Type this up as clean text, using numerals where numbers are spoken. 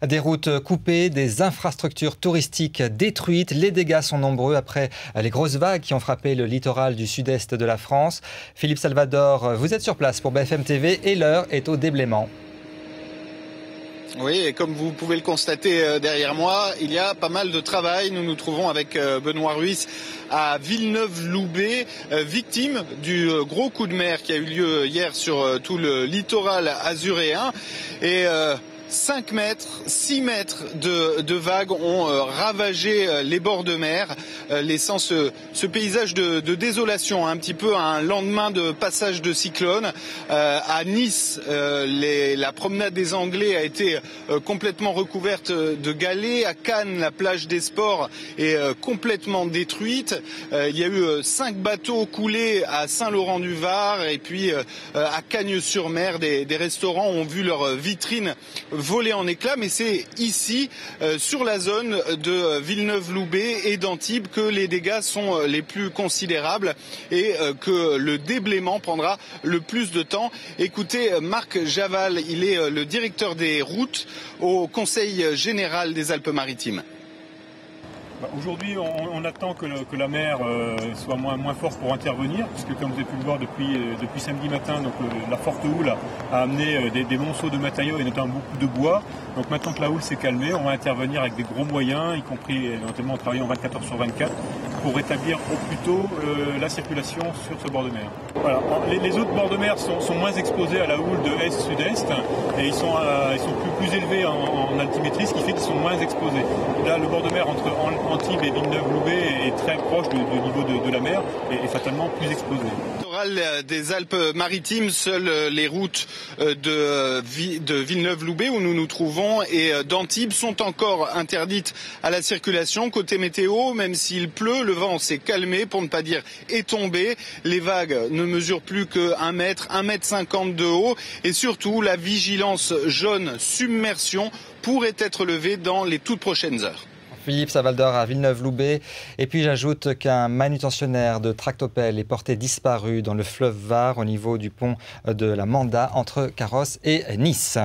Des routes coupées, des infrastructures touristiques détruites. Les dégâts sont nombreux après les grosses vagues qui ont frappé le littoral du sud-est de la France. Philippe Salvador, vous êtes sur place pour BFM TV et l'heure est au déblaiement. Oui, et comme vous pouvez le constater derrière moi, il y a pas mal de travail. Nous nous trouvons avec Benoît Ruiz à Villeneuve-Loubet, victime du gros coup de mer qui a eu lieu hier sur tout le littoral azuréen. Et 5 mètres, 6 mètres de vagues ont ravagé les bords de mer, laissant ce paysage de désolation, un petit peu un lendemain de passage de cyclone. À Nice, la promenade des Anglais a été complètement recouverte de galets. À Cannes, la plage des Sports est complètement détruite. Il y a eu 5 bateaux coulés à Saint-Laurent-du-Var et puis à Cagnes-sur-Mer, des restaurants ont vu leurs vitrines voler en éclats, mais c'est ici, sur la zone de Villeneuve-Loubet et d'Antibes, que les dégâts sont les plus considérables et que le déblaiement prendra le plus de temps. Écoutez, Marc Javal, il est le directeur des routes au Conseil général des Alpes-Maritimes. Aujourd'hui, on attend que la mer soit moins forte pour intervenir, puisque comme vous avez pu le voir depuis samedi matin, donc la forte houle a amené des monceaux de matériaux et notamment beaucoup de bois. Donc maintenant que la houle s'est calmée, on va intervenir avec des gros moyens, y compris notamment en travaillant 24 heures sur 24, pour rétablir au plus tôt la circulation sur ce bord de mer. Voilà. Les autres bords de mer sont moins exposés à la houle de est-sud-est et ils sont plus élevés en altimétrie, ce qui fait qu'ils sont moins exposés. Là, le bord de mer entre Antibes et Villeneuve-Loubet est très proche du niveau de la mer et fatalement plus exposé. Des Alpes-Maritimes, seules les routes de Villeneuve-Loubet où nous nous trouvons et d'Antibes sont encore interdites à la circulation. Côté météo, même s'il pleut, le vent s'est calmé pour ne pas dire est tombé. Les vagues ne mesurent plus que 1 mètre, 1,50 m de haut et surtout la vigilance jaune submersion pourrait être levée dans les toutes prochaines heures. Philippe Salvador à Villeneuve-Loubet. Et puis j'ajoute qu'un manutentionnaire de tractopelle est porté disparu dans le fleuve Var au niveau du pont de la Manda entre Carrosse et Nice.